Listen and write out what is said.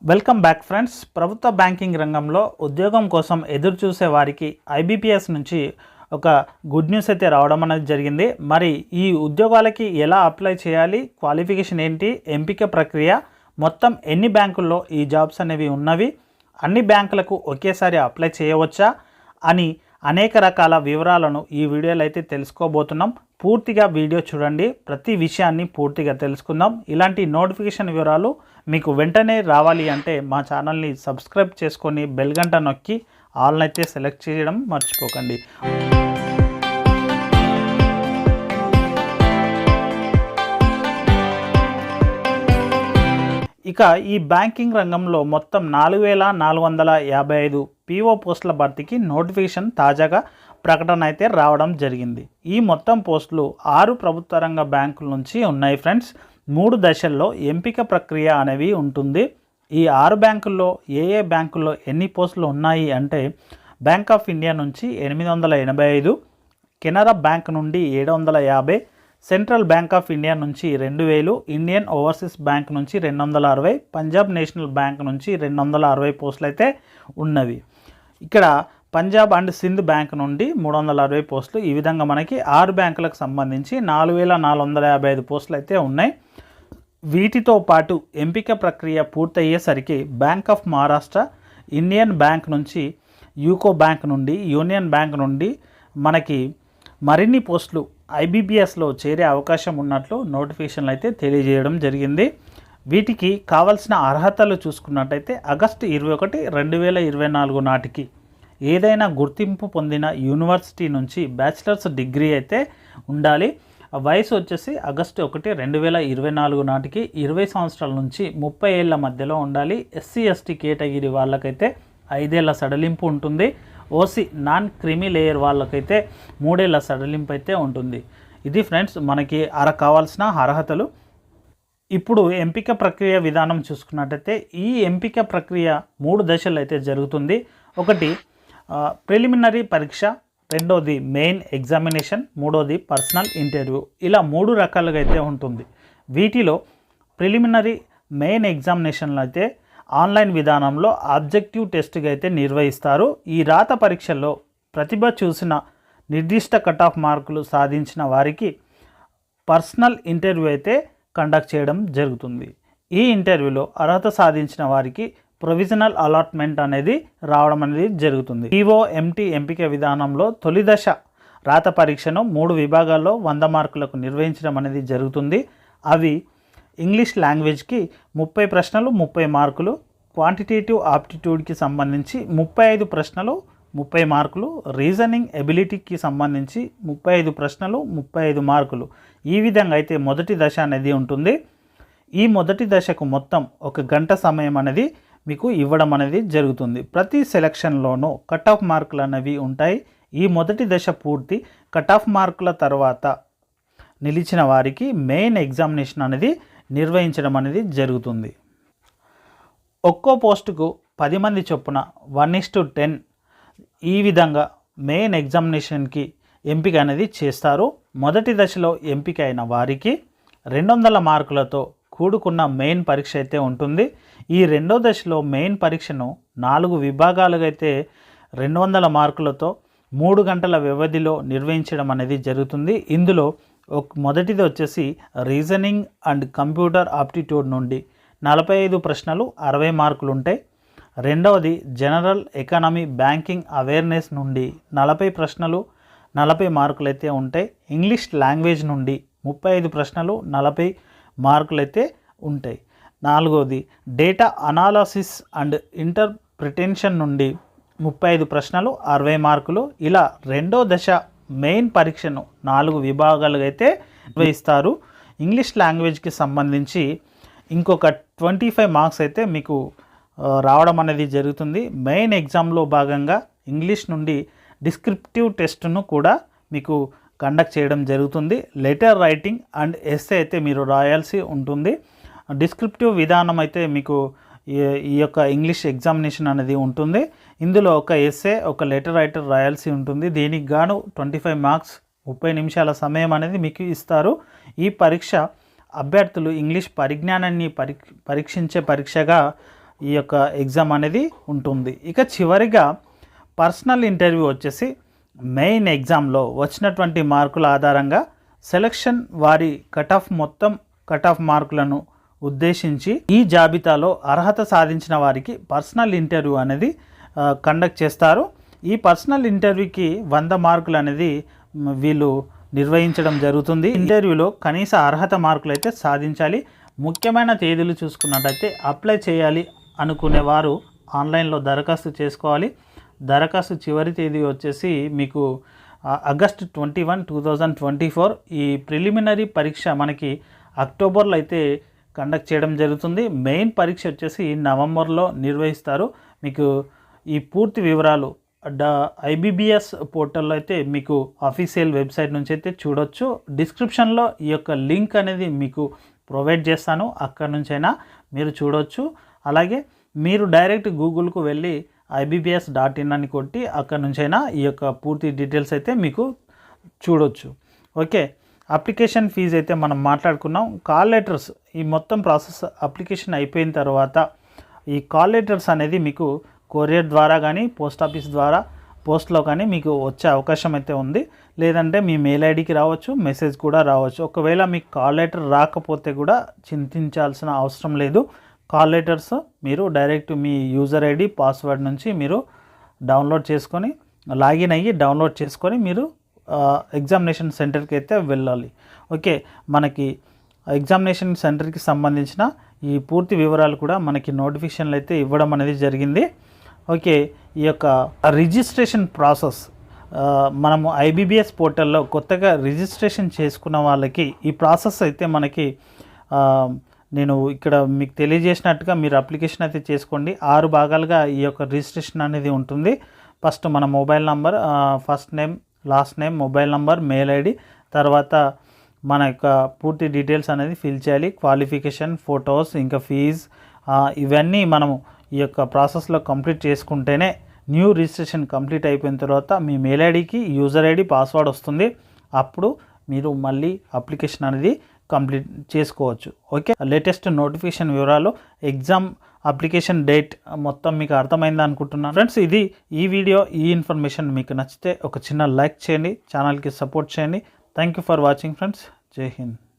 Welcome back friends. ప్రభుత్వ banking రంగంలో ఉద్యోగం కోసం ఎదురు చూసే వారికి ఐబీపీఎస్ నుంచి ఒక గుడ్ న్యూస్ అయితే రావడం అనేది జరిగింది. మరి ఈ ఉద్యోగాలకి ఎలా అప్లై చేయాలి, క్వాలిఫికేషన్ ఏంటి, ఎంపిక ప్రక్రియ, మొత్తం ఎన్ని బ్యాంకుల్లో ఈ జాబ్స్ అనేవి ఉన్నవి, అన్ని బ్యాంకులకు ఒకేసారి అప్లై చేయవచ్చా అని అనేక రకాల వివరాలను ఈ వీడియోలో అయితే తెలుసుకోబోతున్నాం. పూర్తిగా వీడియో చూడండి, ప్రతి విషయాన్ని పూర్తిగా తెలుసుకుందాం. ఇలాంటి నోటిఫికేషన్ వివరాలు మీకు వెంటనే రావాలి అంటే మా ఛానల్ని సబ్స్క్రైబ్ చేసుకొని బెల్ గంట నొక్కి ఆల్ని అయితే సెలెక్ట్ చేయడం మర్చిపోకండి. ఇక ఈ బ్యాంకింగ్ రంగంలో మొత్తం 4455 పీఓ పోస్టుల భర్తీకి నోటిఫికేషన్ తాజాగా ప్రకటన అయితే రావడం జరిగింది. ఈ మొత్తం పోస్టులు 6 ప్రభుత్వ రంగ బ్యాంకుల నుంచి ఉన్నాయి ఫ్రెండ్స్. 3 దశల్లో ఎంపిక ప్రక్రియ అనేవి ఉంటుంది. ఈ 6 బ్యాంకుల్లో ఏ బ్యాంకుల్లో ఎన్ని పోస్టులు ఉన్నాయి అంటే, బ్యాంక్ ఆఫ్ ఇండియా నుంచి 885, కెనరా బ్యాంక్ నుండి 750, సెంట్రల్ బ్యాంక్ ఆఫ్ ఇండియా నుంచి 2000, ఇండియన్ ఓవర్సీస్ బ్యాంక్ నుంచి 260, పంజాబ్ నేషనల్ బ్యాంక్ నుంచి 260 పోస్టులు అయితే ఉన్నవి. ఇక్కడ పంజాబ్ అండ్ సింధ్ బ్యాంక్ నుండి 360 పోస్టులు. ఈ విధంగా మనకి 6 బ్యాంకులకు సంబంధించి 4455 పోస్టులు అయితే ఉన్నాయి. వీటితో పాటు ఎంపిక ప్రక్రియ పూర్తయ్యేసరికి bank of Maharashtra, Indian bank నుంచి, యూకో బ్యాంక్ నుండి, యూనియన్ బ్యాంక్ నుండి మనకి మరిన్ని పోస్టులు ఐబీపీఎస్లో చేరే అవకాశం ఉన్నట్లు నోటిఫికేషన్లు అయితే తెలియజేయడం జరిగింది. వీటికి కావాల్సిన అర్హతలు చూసుకున్నట్టయితే ఆగస్టు 21, 2024 నాటికి ఏదైనా గుర్తింపు పొందిన యూనివర్సిటీ నుంచి బ్యాచిలర్స్ డిగ్రీ అయితే ఉండాలి. వయసు వచ్చేసి ఆగస్టు 1, 2024 నాటికి 20 సంవత్సరాల నుంచి 30 ఏళ్ల మధ్యలో ఉండాలి. ఎస్సీ ఎస్టీ కేటగిరీ వాళ్ళకైతే 5 ఏళ్ల సడలింపు ఉంటుంది. ఓసీ నాన్ క్రిమి లేయర్ వాళ్ళకైతే 3 ఏళ్ల సడలింపు అయితే ఉంటుంది. ఇది ఫ్రెండ్స్ మనకి కావాల్సిన అర్హతలు. ఇప్పుడు ఎంపిక ప్రక్రియ విధానం చూసుకున్నట్టయితే ఈ ఎంపిక ప్రక్రియ 3 దశలు అయితే జరుగుతుంది. ఒకటి ప్రిలిమినరీ పరీక్ష, రెండోది మెయిన్ ఎగ్జామినేషన్, మూడోది పర్సనల్ ఇంటర్వ్యూ. ఇలా 3 రకాలుగా అయితే ఉంటుంది. వీటిలో ప్రిలిమినరీ, మెయిన్ ఎగ్జామినేషన్లు అయితే ఆన్లైన్ విధానంలో ఆబ్జెక్టివ్ టెస్ట్గా అయితే నిర్వహిస్తారు. ఈ రాత పరీక్షల్లో ప్రతిభ చూసిన నిర్దిష్ట కట్ ఆఫ్ మార్కులు సాధించిన వారికి పర్సనల్ ఇంటర్వ్యూ అయితే కండక్ట్ చేయడం జరుగుతుంది. ఈ ఇంటర్వ్యూలో అర్హత సాధించిన వారికి ప్రొవిజనల్ అలాట్మెంట్ అనేది రావడం అనేది జరుగుతుంది. ఈఓఎంటీ ఎంపిక విధానంలో తొలి దశ రాత పరీక్షను 3 విభాగాల్లో 100 మార్కులకు నిర్వహించడం అనేది జరుగుతుంది. అవి ఇంగ్లీష్ లాంగ్వేజ్కి 30 ప్రశ్నలు 30 మార్కులు, క్వాంటిటేటివ్ ఆప్టిట్యూడ్కి సంబంధించి 35 ప్రశ్నలు 30 మార్కులు, రీజనింగ్ ఎబిలిటీకి సంబంధించి 35 ప్రశ్నలు 35 మార్కులు. ఈ విధంగా అయితే మొదటి దశ అనేది ఉంటుంది. ఈ మొదటి దశకు మొత్తం 1 గంట సమయం అనేది మీకు ఇవ్వడం అనేది జరుగుతుంది. ప్రతి సెలక్షన్లోనూ కట్ ఆఫ్ మార్కులు అనేవి ఉంటాయి. ఈ మొదటి దశ పూర్తి కట్ ఆఫ్ మార్కుల తర్వాత నిలిచిన వారికి మెయిన్ ఎగ్జామినేషన్ అనేది నిర్వహించడం అనేది జరుగుతుంది. ఒక్కో పోస్టుకు 10 మంది చొప్పున 1:10 ఈ విధంగా మెయిన్ ఎగ్జామినేషన్కి ఎంపిక అనేది చేస్తారు. మొదటి దశలో ఎంపిక అయిన వారికి 200 మార్కులతో కూడుకున్న మెయిన్ పరీక్ష అయితే ఉంటుంది. ఈ రెండో దశలో మెయిన్ పరీక్షను 4 విభాగాలుగా అయితే 200 మార్కులతో 3 గంటల వ్యవధిలో నిర్వహించడం అనేది జరుగుతుంది. ఇందులో మొదటిది వచ్చేసి రీజనింగ్ అండ్ కంప్యూటర్ ఆప్టిట్యూడ్ నుండి 45 ప్రశ్నలు 60 మార్కులు ఉంటాయి. రెండవది జనరల్ ఎకానమీ బ్యాంకింగ్ అవేర్నెస్ నుండి 40 ప్రశ్నలు 40 మార్కులు అయితే ఉంటాయి. ఇంగ్లీష్ లాంగ్వేజ్ నుండి 35 ప్రశ్నలు 40 మార్కులు అయితే ఉంటాయి. నాలుగవది డేటా అనాలసిస్ అండ్ ఇంటర్ప్రిటేషన్ నుండి 35 ప్రశ్నలు 60 మార్కులు. ఇలా రెండో దశ మెయిన్ పరీక్షను 4 విభాగాలుగా అయితే నిర్వహిస్తారు. ఇంగ్లీష్ లాంగ్వేజ్కి సంబంధించి ఇంకొక 25 మార్క్స్ అయితే మీకు రావడం అనేది జరుగుతుంది. మెయిన్ ఎగ్జామ్లో భాగంగా ఇంగ్లీష్ నుండి డిస్క్రిప్టివ్ టెస్ట్ను కూడా మీకు కండక్ట్ చేయడం జరుగుతుంది. లెటర్ రైటింగ్ అండ్ ఎస్సే అయితే మీరు రాయాల్సి ఉంటుంది. డిస్క్రిప్టివ్ విధానం అయితే మీకు ఈ యొక్క ఇంగ్లీష్ ఎగ్జామినేషన్ అనేది ఉంటుంది. ఇందులో ఒక ఎస్సే, ఒక లెటర్ రైటర్ రాయాల్సి ఉంటుంది. దీనికి గాను 25 మార్క్స్ 30 నిమిషాల సమయం అనేది మీకు ఇస్తారు. ఈ పరీక్ష అభ్యర్థులు ఇంగ్లీష్ పరిజ్ఞానాన్ని పరీక్షించే పరీక్షగా ఈ యొక్క ఎగ్జామ్ అనేది ఉంటుంది. ఇక చివరిగా పర్సనల్ ఇంటర్వ్యూ వచ్చేసి మెయిన్ ఎగ్జామ్లో వచ్చినటువంటి మార్కుల ఆధారంగా సెలక్షన్ వారి కట్ ఆఫ్ మార్కులను ఉద్దేశించి ఈ జాబితాలో అర్హత సాధించిన వారికి పర్సనల్ ఇంటర్వ్యూ అనేది కండక్ట్ చేస్తారు. ఈ పర్సనల్ ఇంటర్వ్యూకి 100 మార్కులు అనేది వీళ్ళు నిర్వహించడం జరుగుతుంది. ఇంటర్వ్యూలో కనీస అర్హత మార్కులు అయితే సాధించాలి. ముఖ్యమైన తేదీలు చూసుకున్నట్టయితే అప్లై చేయాలి అనుకునే వారు ఆన్లైన్లో దరఖాస్తు చేసుకోవాలి. దరఖాస్తు చివరి తేదీ వచ్చేసి మీకు ఆగస్ట్ 21, 2024. ఈ ప్రిలిమినరీ పరీక్ష మనకి అక్టోబర్లో అయితే కండక్ట్ చేయడం జరుగుతుంది. మెయిన్ పరీక్ష వచ్చేసి నవంబర్లో నిర్వహిస్తారు. మీకు ఈ పూర్తి వివరాలు ఐబీబీఎస్ పోర్టల్లో అయితే మీకు అఫీషియల్ వెబ్సైట్ నుంచి అయితే చూడొచ్చు. డిస్క్రిప్షన్లో ఈ యొక్క లింక్ అనేది మీకు ప్రొవైడ్ చేస్తాను, అక్కడ నుంచైనా మీరు చూడొచ్చు. అలాగే మీరు డైరెక్ట్ గూగుల్కు వెళ్ళి IBBS.in అని కొట్టి అక్కడ నుంచైనా ఈ యొక్క పూర్తి డీటెయిల్స్ అయితే మీకు చూడొచ్చు. ఓకే, అప్లికేషన్ ఫీజు అయితే మనం మాట్లాడుకున్నాం. కాల్ లెటర్స్, ఈ మొత్తం ప్రాసెస్ అప్లికేషన్ అయిపోయిన తర్వాత ఈ కాల్ లెటర్స్ అనేది మీకు కొరియర్ ద్వారా కానీ పోస్ట్ ఆఫీస్ ద్వారా పోస్ట్లో కానీ మీకు వచ్చే అవకాశం అయితే ఉంది. లేదంటే మీ మెయిల్ ఐడికి రావచ్చు, మెసేజ్ కూడా రావచ్చు. ఒకవేళ మీకు కాల్ లెటర్ రాకపోతే కూడా చింతించాల్సిన అవసరం లేదు. కాల్ లెటర్స్ మీరు డైరెక్ట్ మీ యూజర్ ఐడి పాస్వర్డ్ నుంచి మీరు డౌన్లోడ్ చేసుకొని లాగిన్ అయ్యి డౌన్లోడ్ చేసుకొని మీరు ఎగ్జామినేషన్ సెంటర్కి అయితే వెళ్ళాలి. ఓకే, మనకి ఎగ్జామినేషన్ సెంటర్కి సంబంధించిన ఈ పూర్తి వివరాలు కూడా మనకి నోటిఫికేషన్లు అయితే ఇవ్వడం అనేది జరిగింది. ఓకే, ఈ యొక్క రిజిస్ట్రేషన్ ప్రాసెస్ మనము IBBS పోర్టల్లో కొత్తగా రిజిస్ట్రేషన్ చేసుకున్న వాళ్ళకి ఈ ప్రాసెస్ అయితే మనకి నేను ఇక్కడ మీకు తెలియజేసినట్టుగా మీరు అప్లికేషన్ అయితే చేసుకోండి. 6 భాగాలుగా ఈ యొక్క రిజిస్ట్రేషన్ అనేది ఉంటుంది. ఫస్ట్ మన mobile number, first name, last name, mobile number, mail ID, తర్వాత మన యొక్క పూర్తి డీటెయిల్స్ అనేది ఫిల్ చేయాలి. క్వాలిఫికేషన్, ఫొటోస్, ఇంకా ఫీజ్, ఇవన్నీ మనము ఈ యొక్క ప్రాసెస్లో కంప్లీట్ చేసుకుంటేనే న్యూ రిజిస్ట్రేషన్ కంప్లీట్ అయిపోయిన తర్వాత మీ మెయిల్ ఐడికి యూజర్ ఐడి పాస్వర్డ్ వస్తుంది. అప్పుడు మీరు మళ్ళీ అప్లికేషన్ అనేది కంప్లీట్ చేసుకోవచ్చు. ఓకే, లేటెస్ట్ నోటిఫికేషన్ వివరాలు, ఎగ్జామ్ అప్లికేషన్ డేట్ మొత్తం మీకు అర్థమైంది అనుకుంటున్నాను. ఫ్రెండ్స్, ఈ వీడియో, ఈ ఇన్ఫర్మేషన్ మీకు నచ్చితే ఒక చిన్న లైక్ చేయండి, ఛానల్కి సపోర్ట్ చేయండి. Thank you for watching friends. జై హింద్.